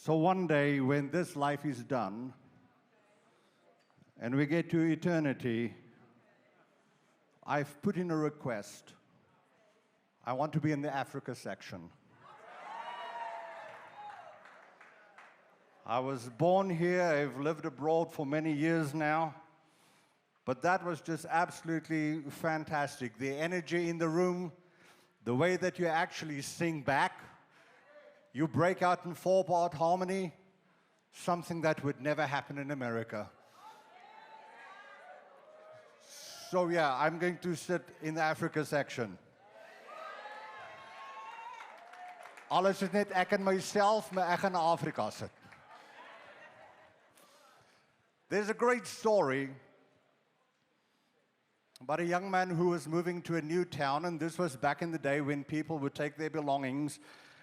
So one day when this life is done and we get to eternity, I've put in a request. I want to be in the Africa section. I was born here, I've lived abroad for many years now, but that was just absolutely fantastic. The energy in the room, the way that you actually sing back, you break out in 4-part harmony, something that would never happen in America. So yeah, I'm going to sit in the Africa section. Alles is net ek en myself, maar ek gaan in Afrika sit. There's a great story about a young man who was moving to a new town, and this was back in the day when people would take their belongings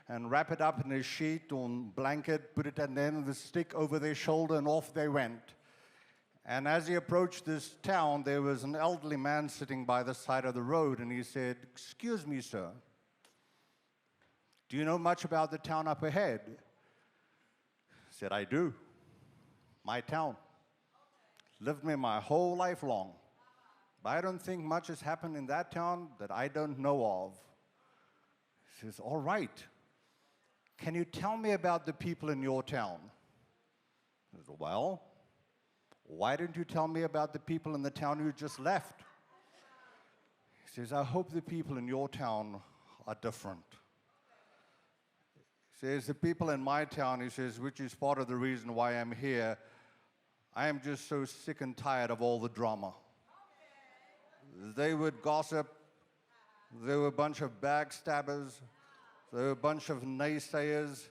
and wrap it up in a sheet or blanket, put it and then the stick over their shoulder, and off they went. And as he approached this town, there was an elderly man sitting by the side of the road, and he said, "Excuse me, sir, do you know much about the town up ahead?" He said, "I do. My town. Lived there my whole life long. But I don't think much has happened in that town that I don't know of." He says, "All right. Can you tell me about the people in your town?" He says, "Well, why don't you tell me about the people in the town you just left?" He says, "I hope the people in your town are different." He says, "The people in my town," he says, "which is part of the reason why I'm here, I am just so sick and tired of all the drama. They would gossip. They were a bunch of backstabbers. They were a bunch of naysayers.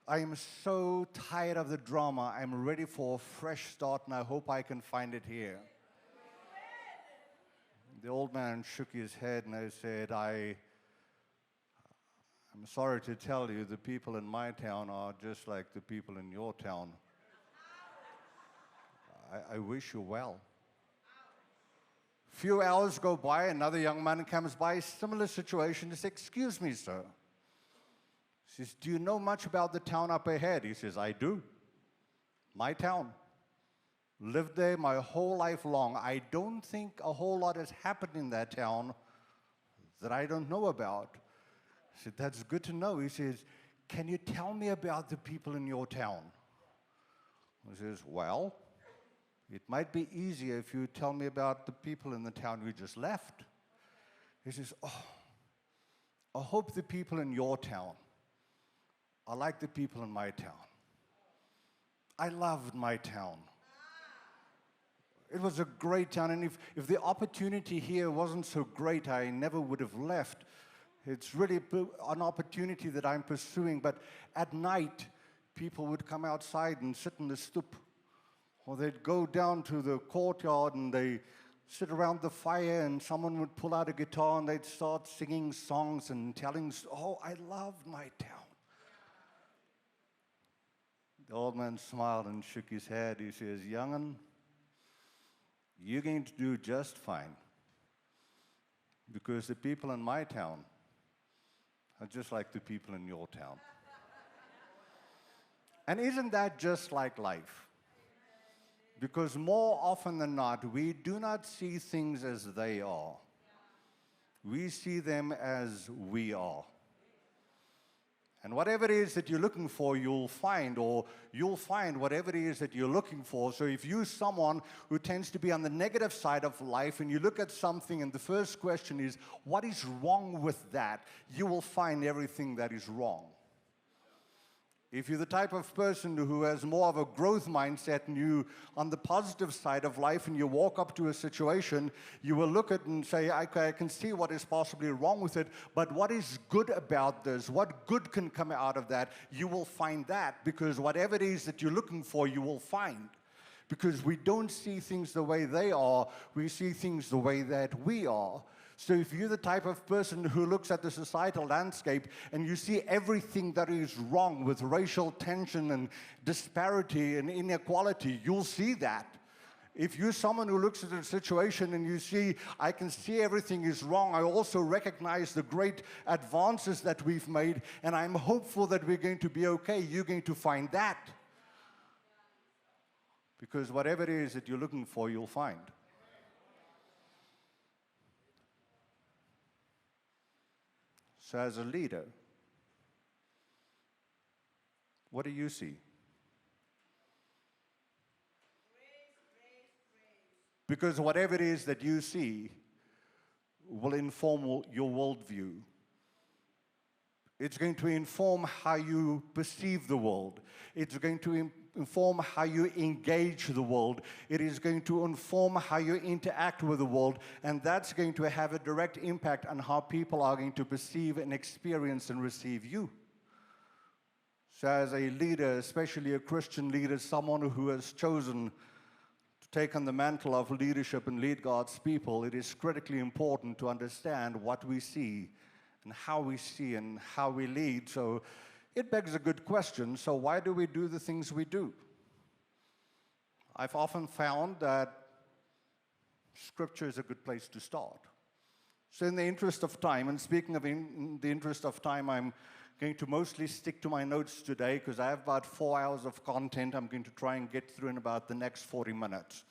I am so tired of the drama. I'm ready for a fresh start, and I hope I can find it here." The old man shook his head and he said, I'm sorry to tell you, the people in my town are just like the people in your town. I wish you well. Few hours go by, another young man comes by, similar situation. He says, "Excuse me, sir." He says, "Do you know much about the town up ahead?" He says, "I do. My town. Lived there my whole life long. I don't think a whole lot has happened in that town that I don't know about." I said, "That's good to know." He says, "Can you tell me about the people in your town?" He says, "Well, it might be easier if you tell me about the people in the town you just left." He says, "Oh, I hope the people in your town are like the people in my town. I loved my town. It was a great town, and if the opportunity here wasn't so great, I never would have left. It's really an opportunity that I'm pursuing, but at night, people would come outside and sit in the stoep, or they'd go down to the courtyard and they sit around the fire, and someone would pull out a guitar and they'd start singing songs and telling, oh, I loved my town." The old man smiled and shook his head. He says, "Young'un, you're going to do just fine, because the people in my town are just like the people in your town." And isn't that just like life? Because more often than not, we do not see things as they are. We see them as we are. And whatever it is that you're looking for, you'll find, or you'll find whatever it is that you're looking for. So if you're someone who tends to be on the negative side of life, and you look at something and the first question is, what is wrong with that? You will find everything that is wrong. If you're the type of person who has more of a growth mindset and you on the positive side of life, and you walk up to a situation, you will look at it and say, okay, I can see what is possibly wrong with it, but what is good about this? What good can come out of that? You will find that, because whatever it is that you're looking for, you will find. Because we don't see things the way they are, we see things the way that we are. So if you're the type of person who looks at the societal landscape and you see everything that is wrong with racial tension and disparity and inequality, you'll see that. If you're someone who looks at a situation and you see, I can see everything is wrong, I also recognize the great advances that we've made, and I'm hopeful that we're going to be okay, you're going to find that. Because whatever it is that you're looking for, you'll find. So as a leader, what do you see? Because whatever it is that you see will inform your worldview. It's going to inform how you perceive the world. It's going to inform how you engage the world. It is going to inform how you interact with the world. And that's going to have a direct impact on how people are going to perceive and experience and receive you. So as a leader, especially a Christian leader, someone who has chosen take on the mantle of leadership and lead God's people, it is critically important to understand what we see and how we see and how we lead. So it begs a good question. So why do we do the things we do? I've often found that Scripture is a good place to start. So in the interest of time, and speaking of in the interest of time, I'm going to mostly stick to my notes today because I have about 4 hours of content I'm going to try and get through in about the next 40 minutes.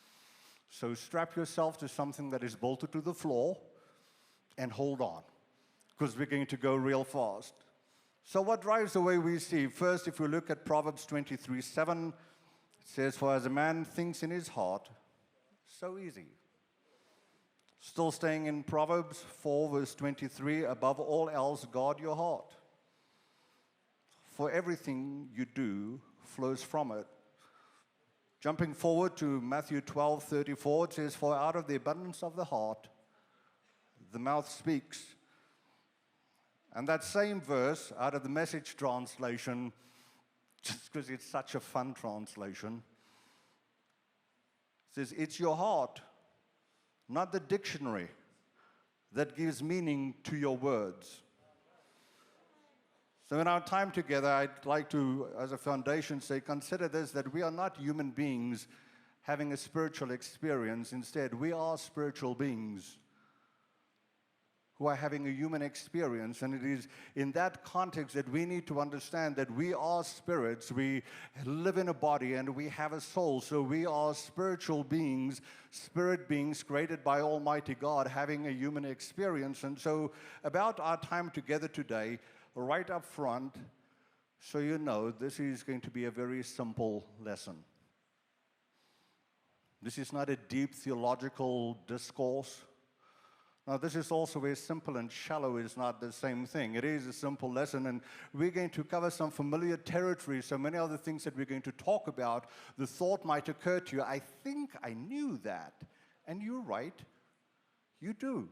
So strap yourself to something that is bolted to the floor and hold on, because we're going to go real fast. So what drives the way we see? First, if we look at Proverbs 23:7, it says, "For as a man thinks in his heart, so easy." Still staying in Proverbs 4, verse 23, "Above all else, guard your heart. For everything you do flows from it." Jumping forward to Matthew 12:34, it says, "For out of the abundance of the heart, the mouth speaks." And that same verse, out of the Message translation, just because it's such a fun translation, says, "It's your heart, not the dictionary, that gives meaning to your words." So in our time together, I'd like to, as a foundation, say, consider this, that we are not human beings having a spiritual experience. Instead, we are spiritual beings who are having a human experience. And it is in that context that we need to understand that we are spirits. We live in a body and we have a soul. So we are spiritual beings, spirit beings created by Almighty God, having a human experience. And so about our time together today, right up front, so you know, this is going to be a very simple lesson. This is not a deep theological discourse. Now, this is also where simple and shallow is not the same thing. It is a simple lesson, and we're going to cover some familiar territory. So many other things that we're going to talk about, the thought might occur to you, I think I knew that. And you're right, you do.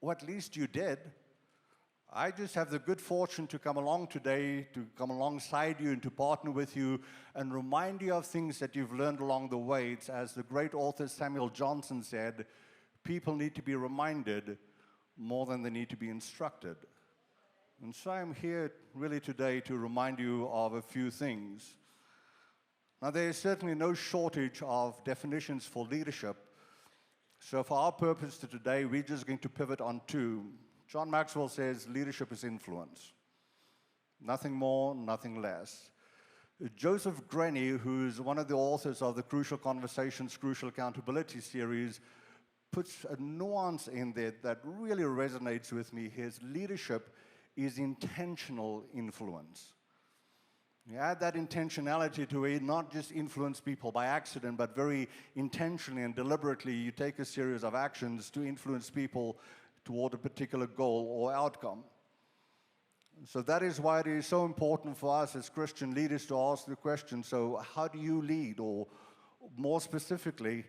Or at least you did. I just have the good fortune to come along today, to come alongside you and to partner with you and remind you of things that you've learned along the way. It's, as the great author Samuel Johnson said, people need to be reminded more than they need to be instructed. And so I'm here really today to remind you of a few things. Now, there is certainly no shortage of definitions for leadership. So for our purpose today, we're just going to pivot on two. John Maxwell says leadership is influence. Nothing more, nothing less. Joseph Grenny, who's one of the authors of the Crucial Conversations, Crucial Accountability series, puts a nuance in there that really resonates with me. His leadership is intentional influence. You add that intentionality to it, not just influence people by accident, but very intentionally and deliberately you take a series of actions to influence people toward a particular goal or outcome. So that is why it is so important for us as Christian leaders to ask the question, so how do you lead? Or more specifically,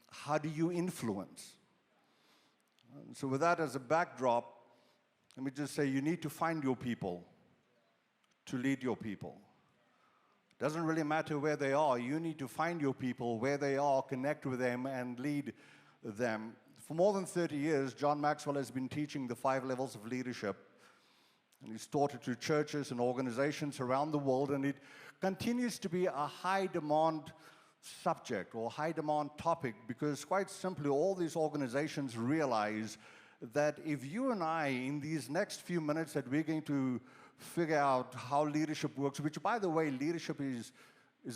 how do you influence? So with that as a backdrop, let me just say you need to find your people to lead your people. It doesn't really matter where they are. You need to find your people where they are, connect with them, and lead them. For more than 30 years, John Maxwell has been teaching the 5 levels of leadership. And he's taught it to churches and organizations around the world, and it continues to be a high demand subject or high demand topic, because quite simply all these organizations realize that if you and I, in these next few minutes that we're going to figure out how leadership works, which, by the way, leadership is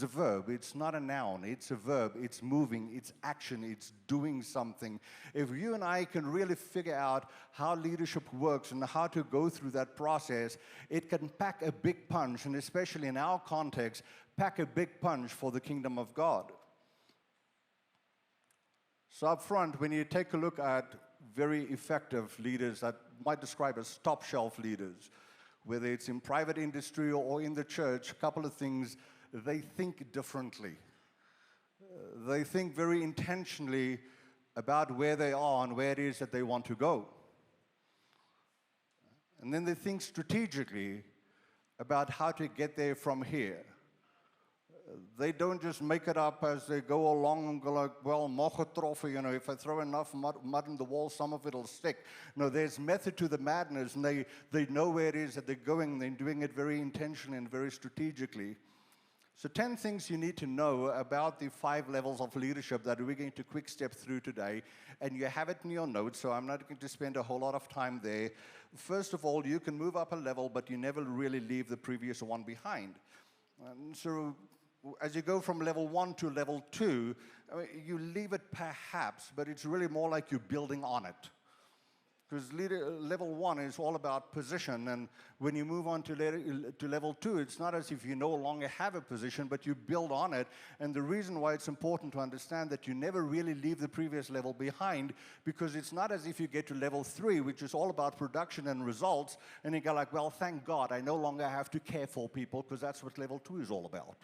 a verb. It's not a noun. It's a verb. It's moving. It's action. It's doing something. If you and I can really figure out how leadership works and how to go through that process, it can pack a big punch, and especially in our context, pack a big punch for the kingdom of God. So up front, when you take a look at very effective leaders that might describe as top shelf leaders, whether it's in private industry or in the church, a couple of things: they think differently. They think very intentionally about where they are and where it is that they want to go. And then they think strategically about how to get there from here. They don't just make it up as they go along and go like, well, mogetroffen, you know, if I throw enough mud in the wall, some of it will stick. No, there's method to the madness, and they know where it is that they're going, and they're doing it very intentionally and very strategically. So 10 things you need to know about the 5 levels of leadership that we're going to quick step through today. And you have it in your notes, so I'm not going to spend a whole lot of time there. First of all, you can move up a level, but you never really leave the previous one behind. And so as you go from level 1 to level 2, I mean, you leave it perhaps, but it's really more like you're building on it. Because level 1 is all about position, and when you move on to level 2, it's not as if you no longer have a position, but you build on it. And the reason why it's important to understand that you never really leave the previous level behind, because it's not as if you get to level 3, which is all about production and results, and you go like, well, thank God, I no longer have to care for people, because that's what level 2 is all about.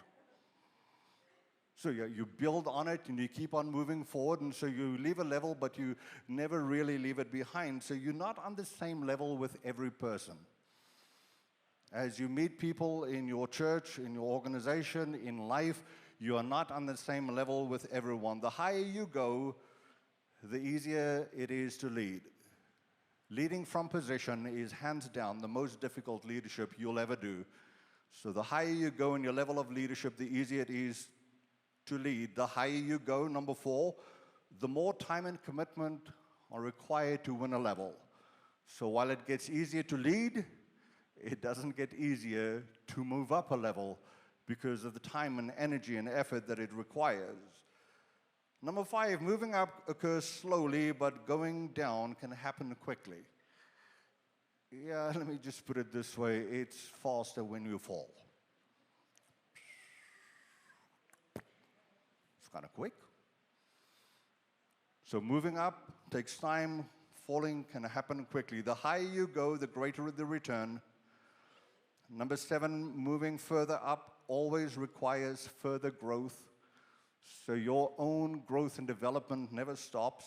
So you build on it, and you keep on moving forward, and so you leave a level, but you never really leave it behind. So you're not on the same level with every person. As you meet people in your church, in your organization, in life, you are not on the same level with everyone. The higher you go, the easier it is to lead. Leading from position is hands down the most difficult leadership you'll ever do. So the higher you go in your level of leadership, the easier it is to lead. The higher you go, number 4, the more time and commitment are required to win a level. So while it gets easier to lead, it doesn't get easier to move up a level because of the time and energy and effort that it requires. Number 5, moving up occurs slowly, but going down can happen quickly. Yeah, let me just put it this way: it's faster when you fall. Kind of quick. So moving up takes time, falling can happen quickly. The higher you go, the greater the return. Number 7, moving further up always requires further growth. So your own growth and development never stops.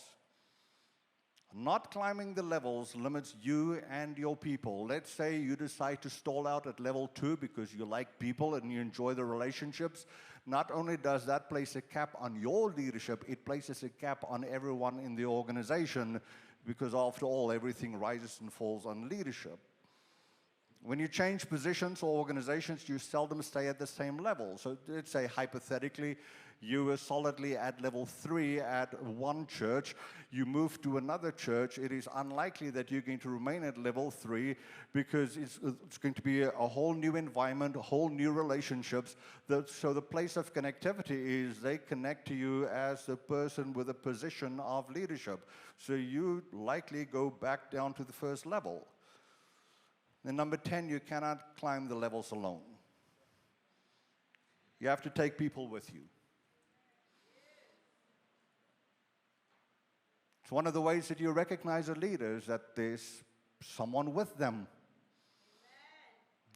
Not climbing the levels limits you and your people. Let's say you decide to stall out at level 2 because you like people and you enjoy the relationships. Not only does that place a cap on your leadership, it places a cap on everyone in the organization, because after all, everything rises and falls on leadership. When you change positions or organizations, you seldom stay at the same level. So let's say hypothetically, you were solidly at level 3 at one church, you move to another church, it is unlikely that you're going to remain at level 3, because it's going to be a whole new environment, whole new relationships. So the place of connectivity is they connect to you as the person with a position of leadership. So you likely go back down to the first level. Then number 10, you cannot climb the levels alone. You have to take people with you. It's one of the ways that you recognize a leader is that there's someone with them.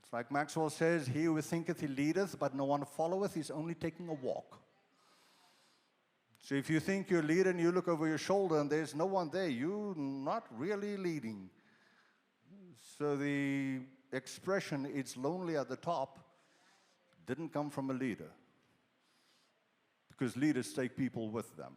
It's like Maxwell says, he who thinketh he leadeth, but no one followeth, he's only taking a walk. So if you think you're a leader and you look over your shoulder and there's no one there, you're not really leading. So the expression, it's lonely at the top, didn't come from a leader. Because leaders take people with them.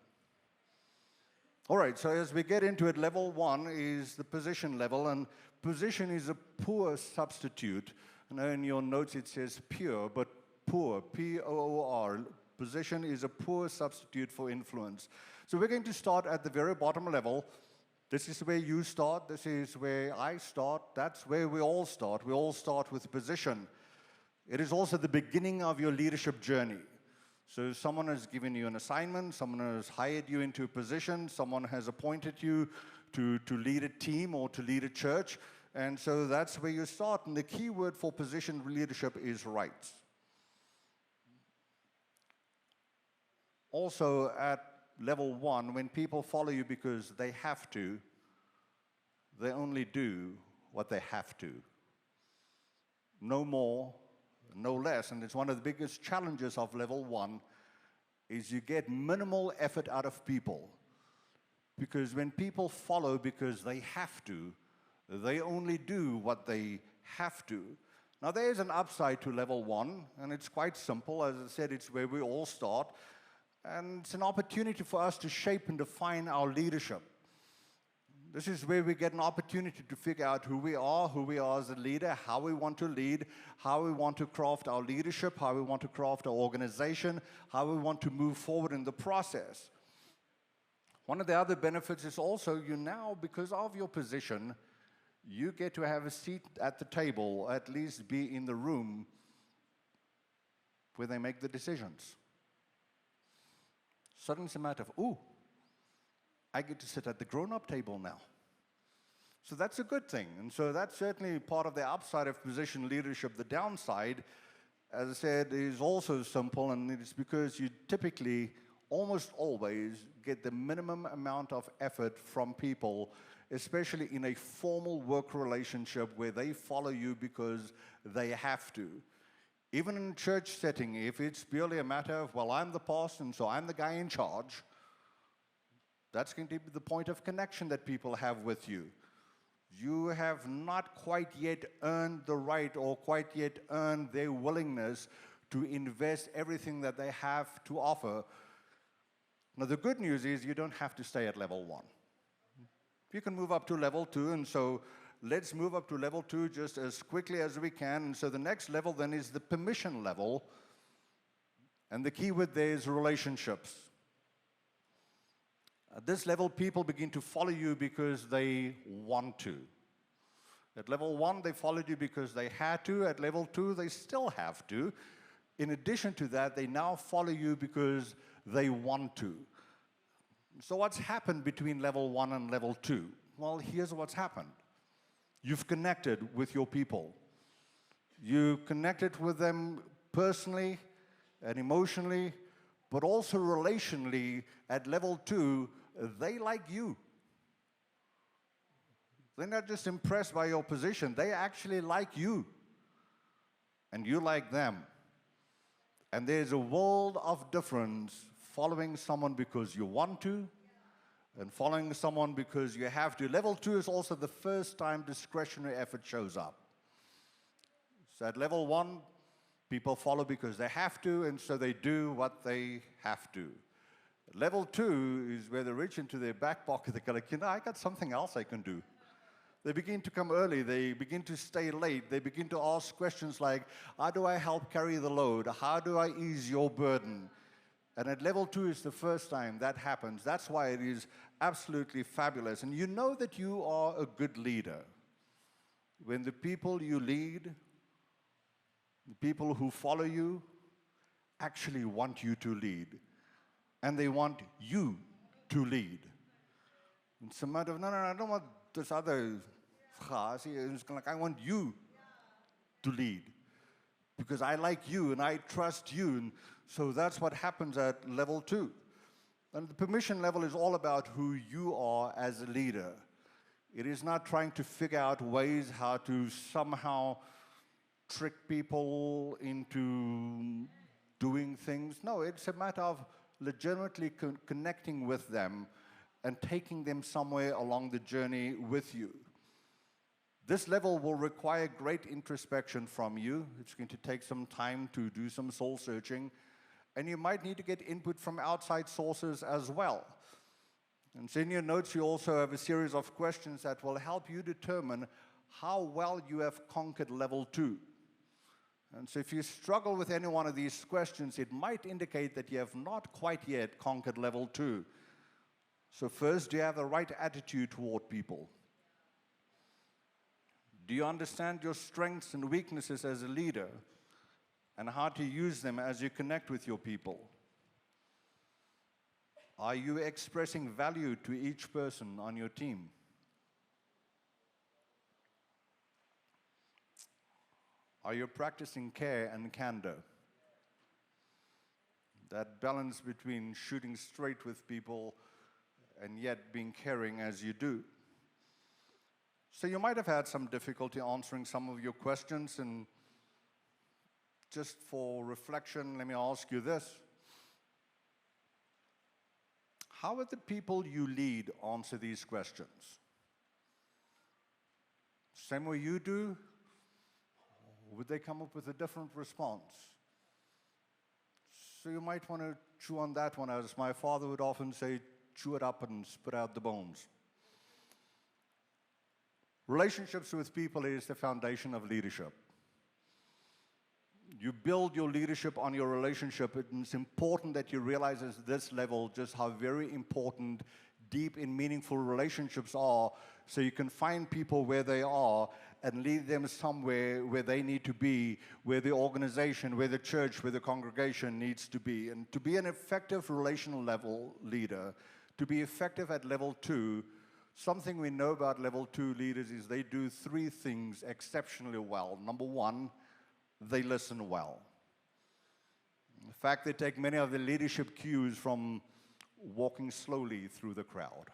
All right, so as we get into it, level 1 is the position level, and position is a poor substitute. I know in your notes it says pure, but poor, P-O-O-R. Position is a poor substitute for influence. So we're going to start at the very bottom level. This is where you start. This is where I start. That's where we all start. We all start with position. It is also the beginning of your leadership journey. So someone has given you an assignment, someone has hired you into a position, someone has appointed you to lead a team or to lead a church, and so that's where you start. And the key word for position leadership is rights. Also at level 1, when people follow you because they have to, they only do what they have to. No more, no less. And it's one of the biggest challenges of level 1 is you get minimal effort out of people. Because when people follow because they have to, they only do what they have to. Now there is an upside to level 1, and it's quite simple. As I said, it's where we all start. And it's an opportunity for us to shape and define our leadership. This is where we get an opportunity to figure out who we are as a leader, how we want to lead, how we want to craft our leadership, how we want to craft our organization, how we want to move forward in the process. One of the other benefits is also you now, because of your position, you get to have a seat at the table, at least be in the room where they make the decisions. Suddenly it's a matter of, ooh, I get to sit at the grown-up table now. So that's a good thing. And so that's certainly part of the upside of position leadership. The downside, as I said, is also simple, and it's because you typically, almost always, get the minimum amount of effort from people, especially in a formal work relationship where they follow you because they have to. Even in a church setting, if it's purely a matter of, well, I'm the pastor, and so I'm the guy in charge, that's going to be the point of connection that people have with you. You have not quite yet earned the right or quite yet earned their willingness to invest everything that they have to offer. Now, the good news is you don't have to stay at level 1. You can move up to level 2, and so let's move up to level 2 just as quickly as we can. And so the next level then is the permission level, and the key word there is relationships. At this level, people begin to follow you because they want to. At level 1, they followed you because they had to. At level 2, they still have to. In addition to that, they now follow you because they want to. So what's happened between level 1 and level 2? Well, here's what's happened. You've connected with your people. You connected with them personally and emotionally, but also relationally. At level 2, they like you. They're not just impressed by your position, they actually like you. And you like them. And there's a world of difference following someone because you want to, and following someone because you have to. Level 2 is also the first time discretionary effort shows up. So at level 1, people follow because they have to, and so they do what they have to. Level 2 is where they reach into their back pocket. They go like, you know, I got something else I can do. They begin to come early. They begin to stay late. They begin to ask questions like, how do I help carry the load? How do I ease your burden? And at level 2 is the first time that happens. That's why it is absolutely fabulous. And you know that you are a good leader when the people you lead, the people who follow you, actually want you to lead. And they want you to lead. It's a matter of, no, I don't want this other gas. It's like, I want you to lead. Because I like you and I trust you. And so that's what happens at level 2. And the permission level is all about who you are as a leader. It is not trying to figure out ways how to somehow trick people into doing things. No, it's a matter of legitimately connecting with them and taking them somewhere along the journey with you. This level will require great introspection from you. It's going to take some time to do some soul searching. And you might need to get input from outside sources as well. And so in your notes, you also have a series of questions that will help you determine how well you have conquered level 2. And so if you struggle with any one of these questions, it might indicate that you have not quite yet conquered level 2. So first, do you have the right attitude toward people? Do you understand your strengths and weaknesses as a leader and how to use them as you connect with your people? Are you expressing value to each person on your team? Are you practicing care and candor? That balance between shooting straight with people and yet being caring as you do. So you might have had some difficulty answering some of your questions, and just for reflection, let me ask you this. How would the people you lead answer these questions? Same way you do? Or would they come up with a different response? So you might want to chew on that one. As my father would often say, chew it up and spit out the bones. Relationships with people is the foundation of leadership. You build your leadership on your relationship. It's important that you realize at this level just how very important deep and meaningful relationships are, so you can find people where they are and lead them somewhere where they need to be, where the organization, where the church, where the congregation needs to be. And to be an effective relational level leader, to be effective at level 2, something we know about level 2 leaders is they do 3 things exceptionally well. Number 1, they listen well. In fact, they take many of the leadership cues from walking slowly through the crowd.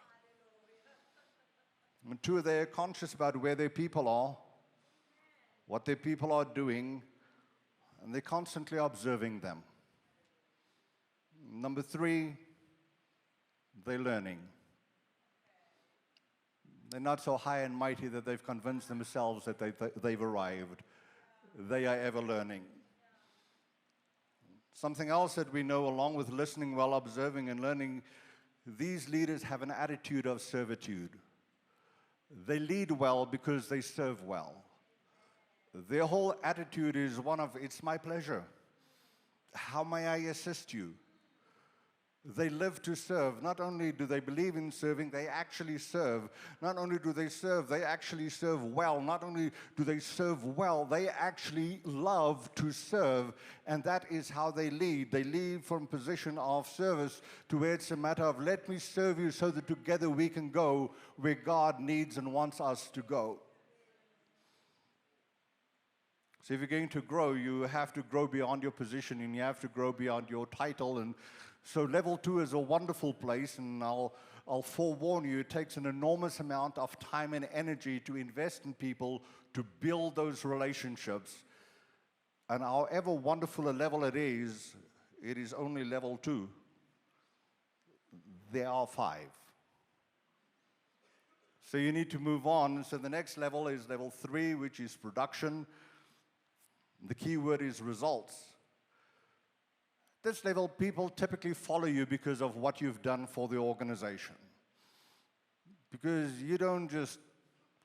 And 2, they're conscious about where their people are, what their people are doing, and they're constantly observing them. Number 3, they're learning. They're not so high and mighty that they've convinced themselves that they've arrived. They are ever learning. Something else that we know, along with listening well, observing and learning, these leaders have an attitude of servitude. They lead well because they serve well. Their whole attitude is one of, it's my pleasure. How may I assist you? They live to serve. Not only do they believe in serving, they actually serve. Not only do they serve, they actually serve well. Not only do they serve well, they actually love to serve. And that is how they lead. They lead from a position of service to where it's a matter of, let me serve you so that together we can go where God needs and wants us to go. So if you're going to grow, you have to grow beyond your position, and you have to grow beyond your title. And so level 2 is a wonderful place, and I'll forewarn you, it takes an enormous amount of time and energy to invest in people, to build those relationships. And however wonderful a level it is only level 2. There are 5. So you need to move on. So the next level is level 3, which is production. The key word is results. This level, people typically follow you because of what you've done for the organization. Because you don't just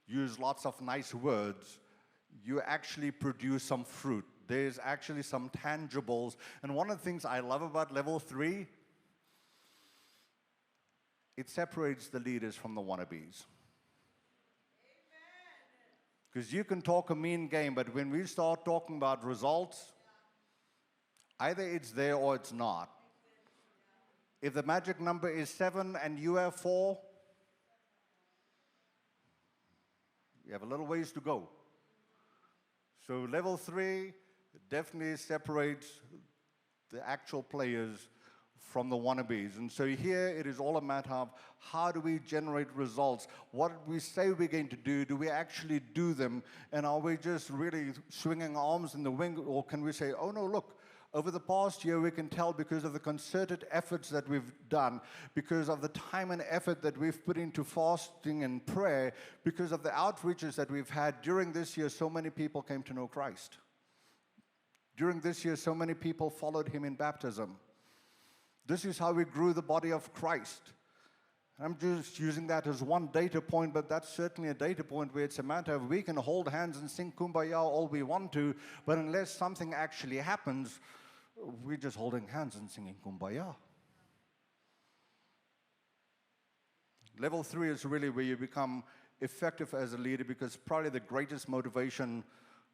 use lots of nice words, you actually produce some fruit. There's actually some tangibles. And one of the things I love about level 3, it separates the leaders from the wannabes. Because you can talk a mean game, but when we start talking about results, either it's there or it's not. If the magic number is 7 and you have 4, you have a little ways to go. So level 3 definitely separates the actual players from the wannabes. And so here it is all a matter of, how do we generate results? What we say we're going to do we actually do them? And are we just really swinging arms in the wind? Or can we say, oh no, look, over the past year we can tell because of the concerted efforts that we've done, because of the time and effort that we've put into fasting and prayer, because of the outreaches that we've had during this year, so many people came to know Christ. During this year, so many people followed him in baptism. This is how we grew the body of Christ. I'm just using that as one data point, but that's certainly a data point where it's a matter of we can hold hands and sing Kumbaya all we want to, but unless something actually happens, we're just holding hands and singing Kumbaya. Level 3 is really where you become effective as a leader, because probably the greatest motivation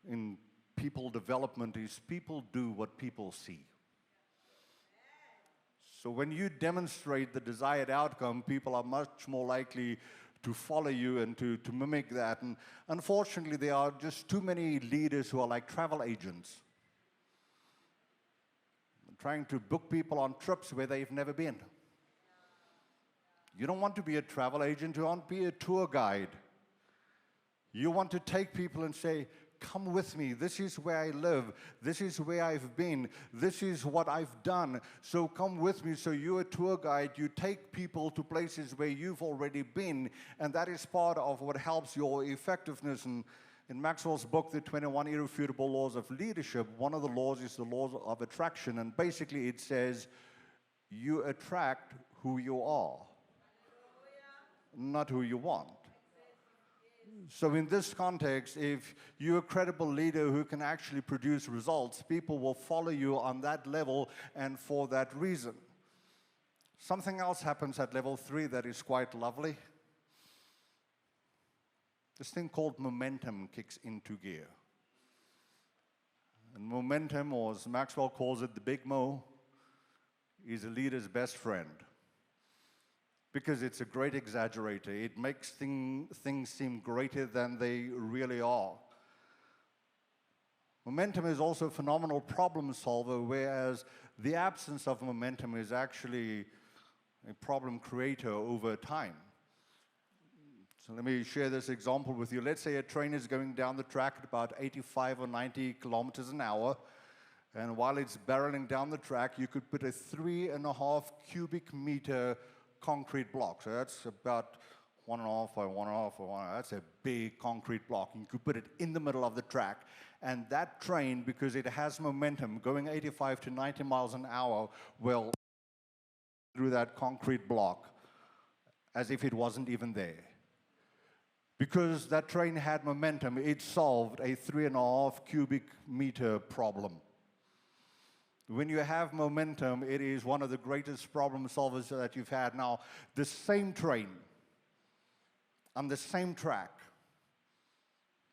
in people development is people do what people see. So when you demonstrate the desired outcome, people are much more likely to follow you and to mimic that. And unfortunately, there are just too many leaders who are like travel agents, trying to book people on trips where they've never been. You don't want to be a travel agent, you want to be a tour guide. You want to take people and say, come with me, this is where I live, this is where I've been, this is what I've done, so come with me. So you're a tour guide, you take people to places where you've already been, and that is part of what helps your effectiveness. And in Maxwell's book, The 21 Irrefutable Laws of Leadership, one of the laws is the law of attraction, and basically it says, you attract who you are, not who you want. So in this context, if you're a credible leader who can actually produce results, people will follow you on that level and for that reason. Something else happens at level 3 that is quite lovely. This thing called momentum kicks into gear. And momentum, or as Maxwell calls it, the big mo, is a leader's best friend, because it's a great exaggerator. It makes things seem greater than they really are. Momentum is also a phenomenal problem solver, whereas the absence of momentum is actually a problem creator over time. So let me share this example with you. Let's say a train is going down the track at about 85 or 90 kilometers an hour, and while it's barreling down the track, you could put a 3.5 cubic meter concrete block. So that's about 1.5 by 1.5 by 1.5. That's a big concrete block. You could put it in the middle of the track. And that train, because it has momentum, going 85 to 90 miles an hour, will through that concrete block as if it wasn't even there. Because that train had momentum, it solved a 3.5 cubic meter problem. When you have momentum, it is one of the greatest problem solvers that you've had. Now, the same train, on the same track,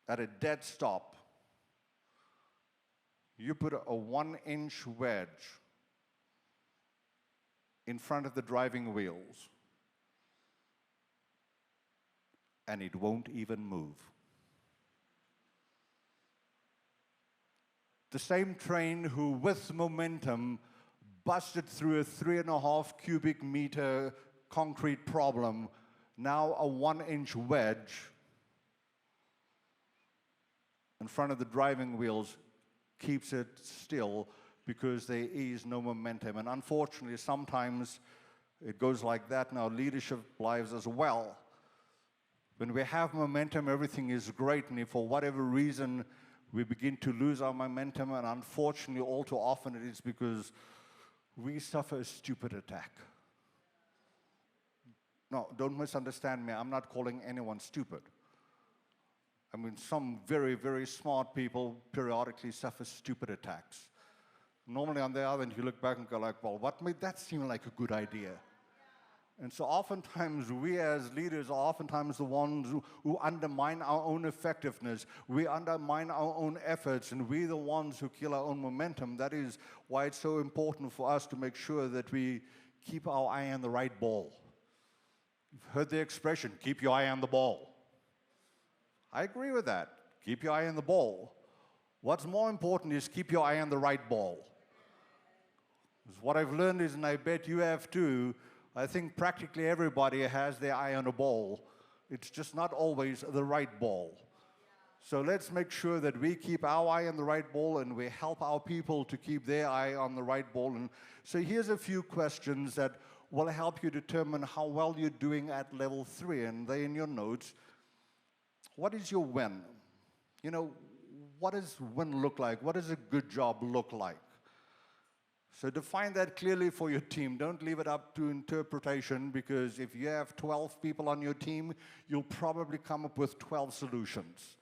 at a dead stop, you put a 1-inch wedge in front of the driving wheels, and it won't even move. The same train who, with momentum, busted through a 3.5 cubic meter concrete problem, now a 1-inch wedge in front of the driving wheels keeps it still because there is no momentum. And unfortunately, sometimes it goes like that in our leadership lives as well. When we have momentum, everything is great, and if for whatever reason we begin to lose our momentum, and unfortunately all too often it is because we suffer a stupid attack. No, don't misunderstand me. I'm not calling anyone stupid. I mean, some very, very smart people periodically suffer stupid attacks. Normally on the other end, you look back and go like, well, what made that seem like a good idea? And so oftentimes, we as leaders are oftentimes the ones who undermine our own effectiveness. We undermine our own efforts, and we're the ones who kill our own momentum. That is why it's so important for us to make sure that we keep our eye on the right ball. You've heard the expression, keep your eye on the ball. I agree with that. Keep your eye on the ball. What's more important is keep your eye on the right ball. Because what I've learned is, and I bet you have too, I think practically everybody has their eye on a ball. It's just not always the right ball. So let's make sure that we keep our eye on the right ball, and we help our people to keep their eye on the right ball. And so here's a few questions that will help you determine how well you're doing at level 3. And they're in your notes. What is your win? You know, what does win look like? What does a good job look like? So define that clearly for your team. Don't leave it up to interpretation, because if you have 12 people on your team, you'll probably come up with 12 solutions.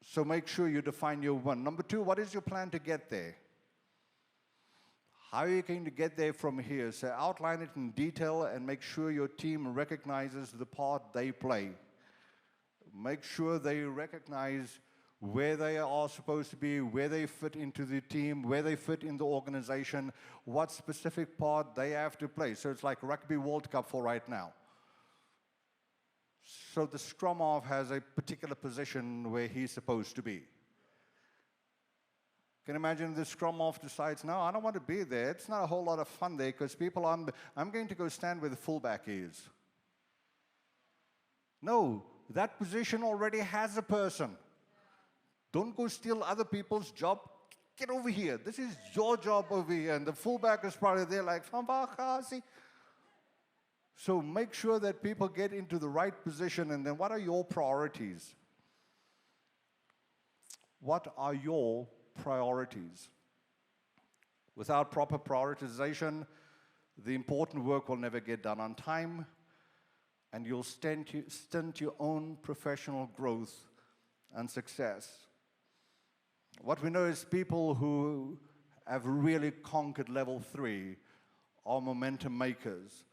So make sure you define your one. Number two, what is your plan to get there? How are you going to get there from here? So outline it in detail and make sure your team recognizes the part they play. Make sure they recognize where they are supposed to be, where they fit into the team, where they fit in the organization, what specific part they have to play. So it's like Rugby World Cup for right now. So the scrum half has a particular position where he's supposed to be. Can you imagine the scrum half decides, no, I don't want to be there. It's not a whole lot of fun there because people I'm going to go stand where the fullback is. No, that position already has a person. Don't go steal other people's job. Get over here. This is your job over here. And the fullback is probably there like, so make sure that people get into the right position. And then what are your priorities? What are your priorities? Without proper prioritization, the important work will never get done on time, and you'll stint your own professional growth and success. What we know is people who have really conquered level 3 are momentum makers.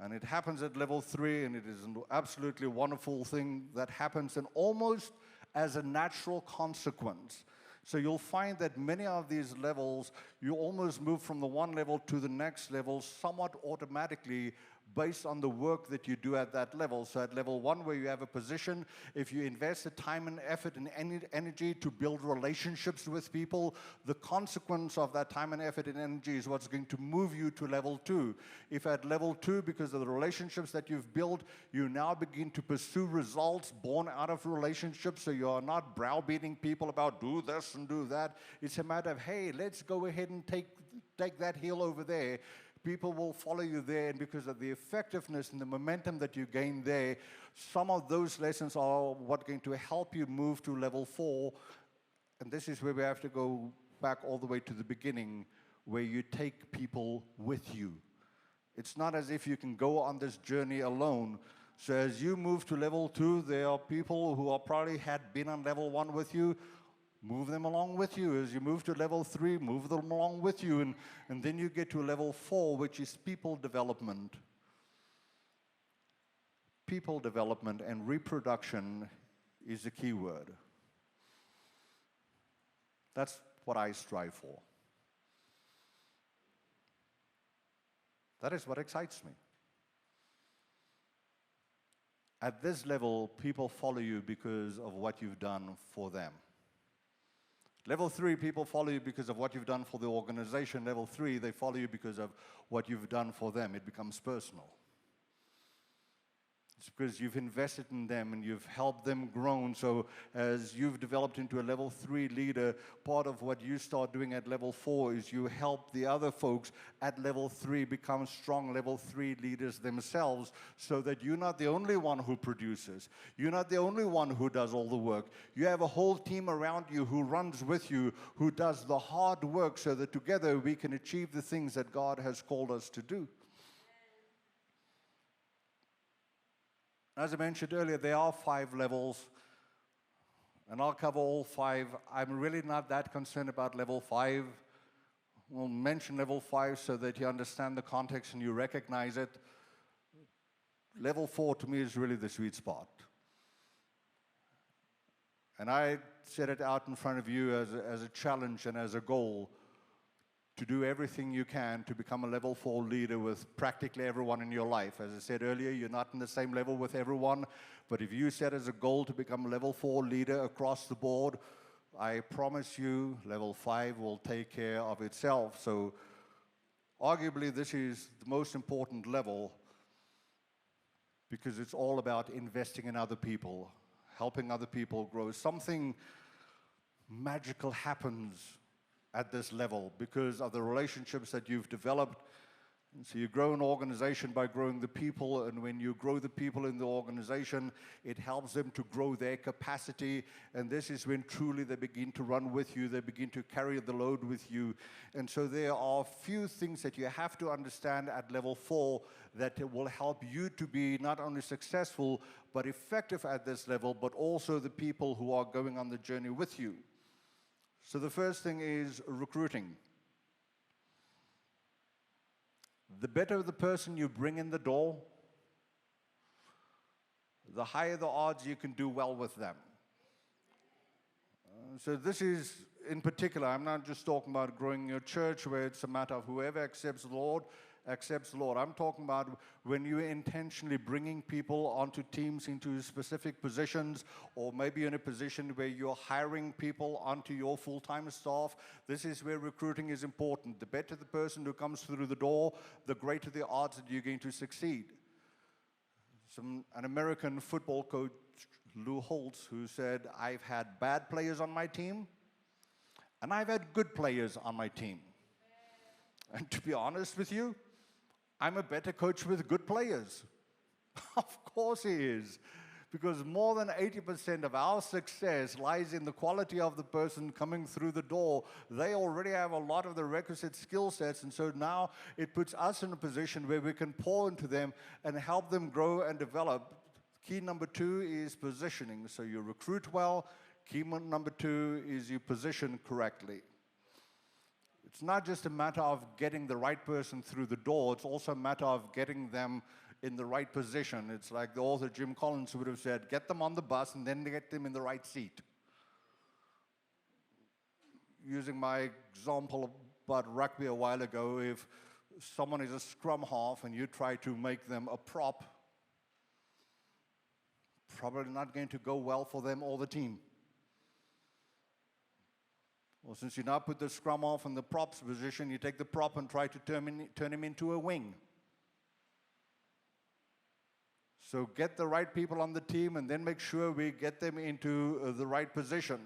And it happens at level 3, and it is an absolutely wonderful thing that happens, and almost as a natural consequence. So you'll find that many of these levels, you almost move from the one level to the next level somewhat automatically based on the work that you do at that level. So at level 1, where you have a position, if you invest the time and effort and energy to build relationships with people, the consequence of that time and effort and energy is what's going to move you to level 2. If at level 2, because of the relationships that you've built, you now begin to pursue results born out of relationships, so you are not browbeating people about do this and do that. It's a matter of, hey, let's go ahead and take that hill over there. People will follow you there, and because of the effectiveness and the momentum that you gain there, some of those lessons are what going to help you move to level 4. And this is where we have to go back all the way to the beginning, where you take people with you. It's not as if you can go on this journey alone. So as you move to level 2, there are people who are probably had been on level 1 with you. Move them along with you. As you move to level 3, move them along with you. And then you get to level 4, which is people development. People development and reproduction is the key word. That's what I strive for. That is what excites me. At this level, people follow you because of what you've done for them. Level 3, people follow you because of what you've done for the organization. Level 3, they follow you because of what you've done for them. It becomes personal. It's because you've invested in them and you've helped them grow. So as you've developed into a level 3 leader, part of what you start doing at level 4 is you help the other folks at level 3 become strong level 3 leaders themselves, so that you're not the only one who produces. You're not the only one who does all the work. You have a whole team around you who runs with you, who does the hard work, so that together we can achieve the things that God has called us to do. As I mentioned earlier, there are 5 levels, and I'll cover all 5. I'm really not that concerned about level 5. We'll mention level 5 so that you understand the context and you recognize it. Level 4 to me is really the sweet spot. And I set it out in front of you as a challenge and as a goal to do everything you can to become a level 4 leader with practically everyone in your life. As I said earlier, you're not in the same level with everyone, but if you set as a goal to become a level 4 leader across the board, I promise you level 5 will take care of itself. So arguably this is the most important level, because it's all about investing in other people, helping other people grow. Something magical happens at this level because of the relationships that you've developed So you grow an organization by growing the people, and when you grow the people in the organization, it helps them to grow their capacity, and this is when truly they begin to run with you, they begin to carry the load with you. And so there are a few things that you have to understand at level 4 that will help you to be not only successful, but effective at this level, but also the people who are going on the journey with you. So the first thing is recruiting. The better the person you bring in the door, the higher the odds you can do well with them. So this is, in particular, I'm not just talking about growing your church where it's a matter of whoever accepts the Lord, accepts the Lord. I'm talking about when you're intentionally bringing people onto teams into specific positions, or maybe in a position where you're hiring people onto your full-time staff. This is where recruiting is important. The better the person who comes through the door, the greater the odds that you're going to succeed. An American football coach, Lou Holtz, who said, I've had bad players on my team, and I've had good players on my team. And to be honest with you, I'm a better coach with good players. Of course he is. Because more than 80% of our success lies in the quality of the person coming through the door. They already have a lot of the requisite skill sets, and so now it puts us in a position where we can pour into them and help them grow and develop. Key number 2 is positioning. So you recruit well. Key number 2 is you position correctly. It's not just a matter of getting the right person through the door, it's also a matter of getting them in the right position. It's like the author Jim Collins would have said, get them on the bus and then get them in the right seat. Using my example about rugby a while ago, if someone is a scrum half and you try to make them a prop, probably not going to go well for them or the team. Well, since you now put the scrum half in the props position, you take the prop and try to turn him into a wing. So get the right people on the team and then make sure we get them into the right position.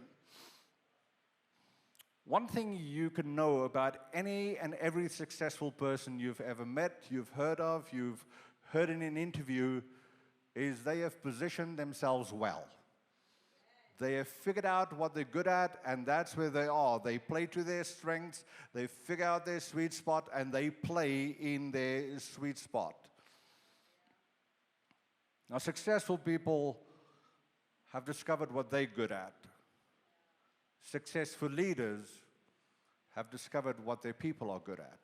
One thing you can know about any and every successful person you've ever met, you've heard of, you've heard in an interview, is they have positioned themselves well. They have figured out what they're good at, and that's where they are. They play to their strengths, they figure out their sweet spot, and they play in their sweet spot. Now, successful people have discovered what they're good at. Successful leaders have discovered what their people are good at.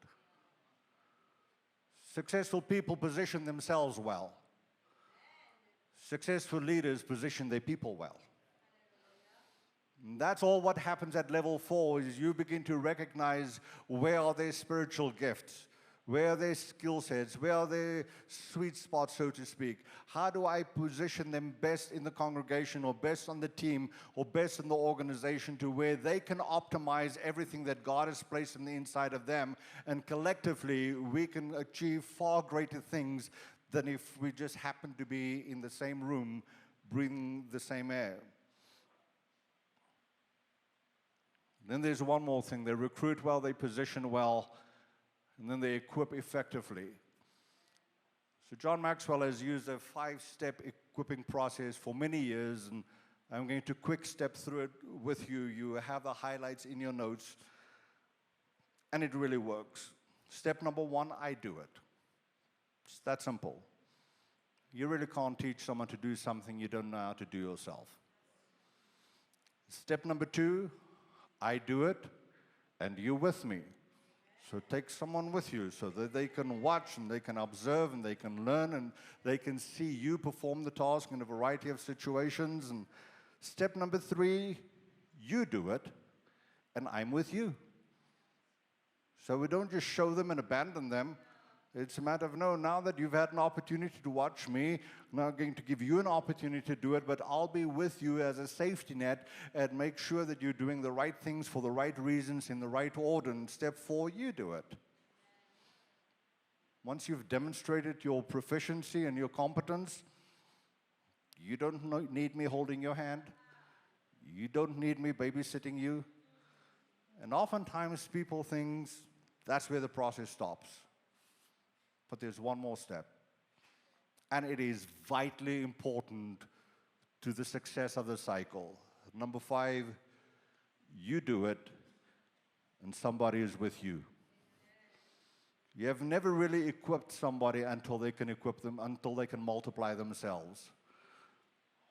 Successful people position themselves well. Successful leaders position their people well. And that's all what happens at level 4, is you begin to recognize where are their spiritual gifts, where are their skill sets, where are their sweet spots, so to speak. How do I position them best in the congregation, or best on the team, or best in the organization, to where they can optimize everything that God has placed on the inside of them, and collectively we can achieve far greater things than if we just happen to be in the same room, breathing the same air. Then there's one more thing. They recruit well, they position well, and then they equip effectively. So John Maxwell has used a 5-step equipping process for many years, and I'm going to quick step through it with you. You have the highlights in your notes, and it really works. Step number 1, I do it. It's that simple. You really can't teach someone to do something you don't know how to do yourself. Step number 2, I do it, and you're with me. So take someone with you so that they can watch and they can observe and they can learn and they can see you perform the task in a variety of situations. And step number 3, you do it, and I'm with you. So we don't just show them and abandon them. It's a matter of, no, now that you've had an opportunity to watch me, I'm now going to give you an opportunity to do it, but I'll be with you as a safety net and make sure that you're doing the right things for the right reasons in the right order. And step 4, you do it. Once you've demonstrated your proficiency and your competence, you don't need me holding your hand. You don't need me babysitting you. And oftentimes people think that's where the process stops. But there's one more step. And it is vitally important to the success of the cycle. Number 5, you do it, and somebody is with you. You have never really equipped somebody until they can equip them, until they can multiply themselves.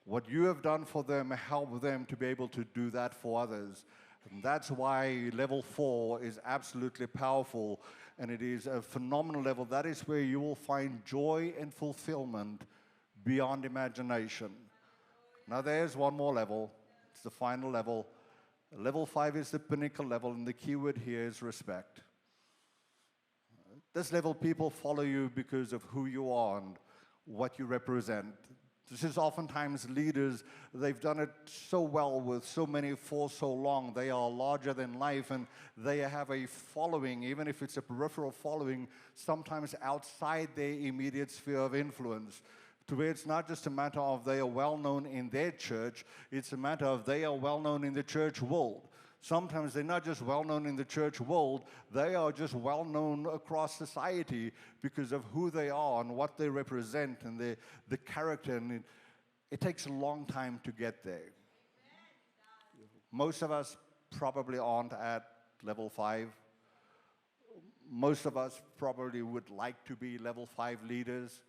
What you have done for them, help them to be able to do that for others. And that's why level 4 is absolutely powerful, and it is a phenomenal level. That is where you will find joy and fulfillment beyond imagination. Now there's one more level. It's the final level. Level 5 is the pinnacle level, and the key word here is respect. This level, people follow you because of who you are and what you represent. This is oftentimes leaders, they've done it so well with so many for so long. They are larger than life, and they have a following, even if it's a peripheral following, sometimes outside their immediate sphere of influence. To where it's not just a matter of they are well known in their church, it's a matter of they are well known in the church world. Sometimes they're not just well known in the church world, they are just well known across society because of who they are and what they represent and the character. And it takes a long time to get there. Most of us probably aren't at level 5. Most of us probably would like to be level 5 leaders.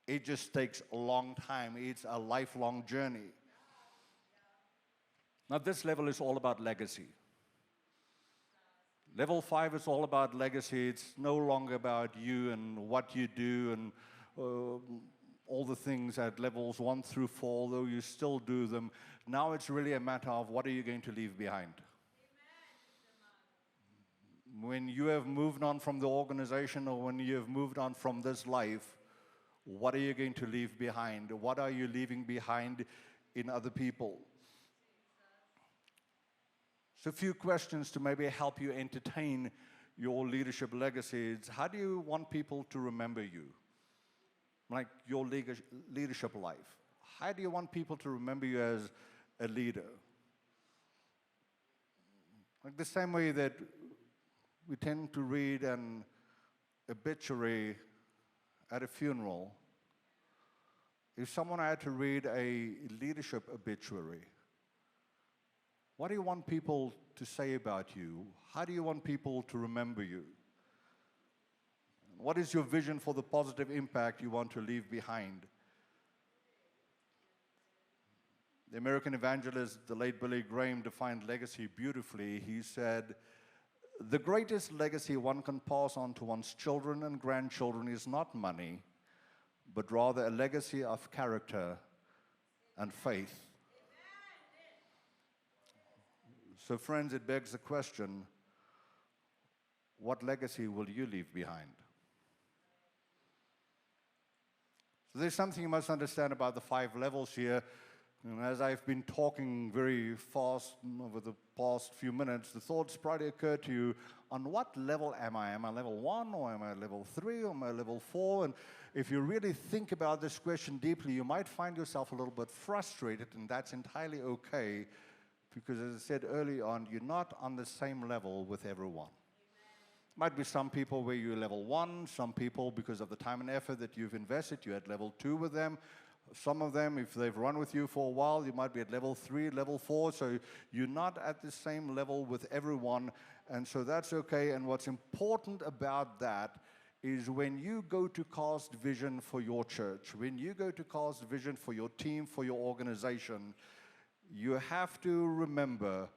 It just takes a long time. It's a lifelong journey. Now, this level is all about legacy. Level 5 is all about legacy. It's no longer about you and what you do and all the things at levels 1 through 4, although you still do them. Now it's really a matter of what are you going to leave behind. When you have moved on from the organization or when you have moved on from this life, what are you going to leave behind? What are you leaving behind in other people? So a few questions to maybe help you entertain your leadership legacy. It's how do you want people to remember you? Like your leadership life. How do you want people to remember you as a leader? Like the same way that we tend to read an obituary at a funeral. If someone had to read a leadership obituary, what do you want people to say about you? How do you want people to remember you? What is your vision for the positive impact you want to leave behind? The American evangelist, the late Billy Graham, defined legacy beautifully. He said, "The greatest legacy one can pass on to one's children and grandchildren is not money, but rather a legacy of character and faith." So friends, it begs the question, what legacy will you leave behind? So there's something you must understand about the 5 levels here. And as I've been talking very fast over the past few minutes, the thoughts probably occur to you, on what level am I? Am I level 1 or am I level 3 or am I level 4? And if you really think about this question deeply, you might find yourself a little bit frustrated, and that's entirely okay. Because as I said early on, you're not on the same level with everyone. Might be some people where you're level 1, some people, because of the time and effort that you've invested, you're at level 2 with them. Some of them, if they've run with you for a while, you might be at level 3, level 4, so you're not at the same level with everyone, and so that's okay. And what's important about that is when you go to cast vision for your church, when you go to cast vision for your team, for your organization, you have to remember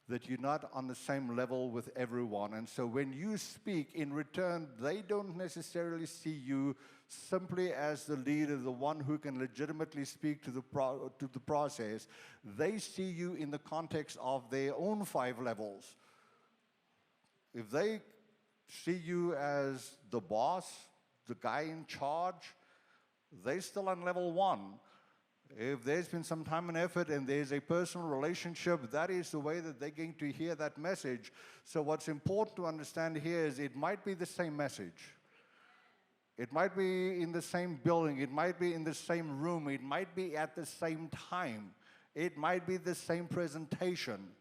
that you're not on the same level with everyone. And so when you speak, in return, they don't necessarily see you simply as the leader, the one who can legitimately speak to the process. They see you in the context of their own 5 levels. If they see you as the boss, the guy in charge, they're still on level 1. If there's been some time and effort and there's a personal relationship, that is the way that they're going to hear that message. So what's important to understand here is it might be the same message. It might be in the same building. It might be in the same room. It might be at the same time. It might be the same presentation.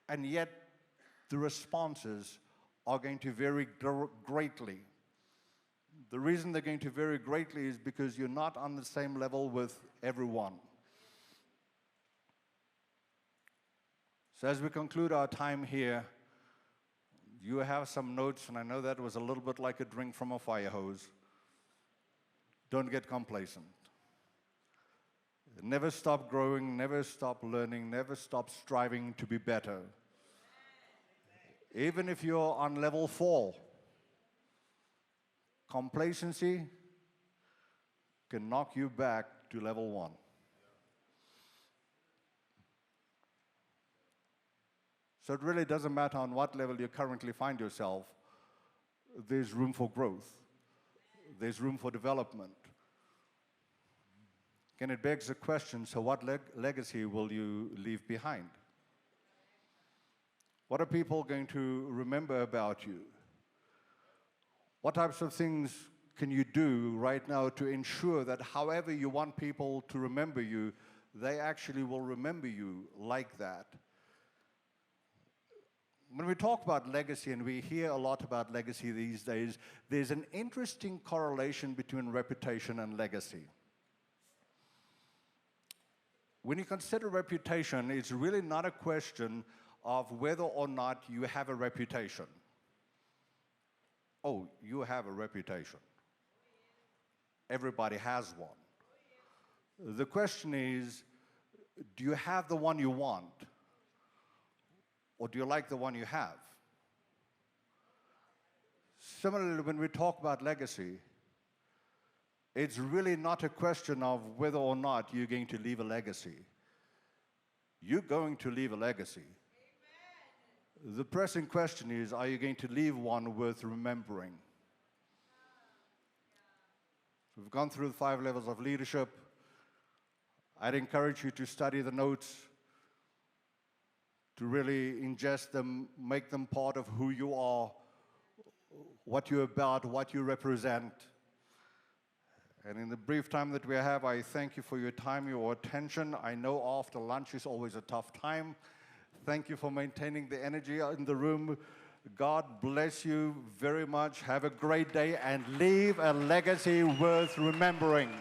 And yet the responses are going to vary greatly. The reason they're going to vary greatly is because you're not on the same level with everyone. So as we conclude our time here, you have some notes, and I know that was a little bit like a drink from a fire hose. Don't get complacent. Never stop growing, never stop learning, never stop striving to be better. Even if you're on level 4, complacency can knock you back to level 1. So it really doesn't matter on what level you currently find yourself, there's room for growth. There's room for development. Again, it begs the question, so what legacy will you leave behind? What are people going to remember about you? What types of things can you do right now to ensure that however you want people to remember you, they actually will remember you like that? When we talk about legacy, and we hear a lot about legacy these days, there's an interesting correlation between reputation and legacy. When you consider reputation, it's really not a question of whether or not you have a reputation. Oh, you have a reputation. Everybody has one. The question is, do you have the one you want? Or do you like the one you have? Similarly, when we talk about legacy, it's really not a question of whether or not you're going to leave a legacy. You're going to leave a legacy. Amen. The pressing question is, are you going to leave one worth remembering? So we've gone through the 5 levels of leadership. I'd encourage you to study the notes, to really ingest them, make them part of who you are, what you're about, what you represent. And in the brief time that we have, I thank you for your time, your attention. I know after lunch is always a tough time. Thank you for maintaining the energy in the room. God bless you very much. Have a great day and leave a legacy worth remembering.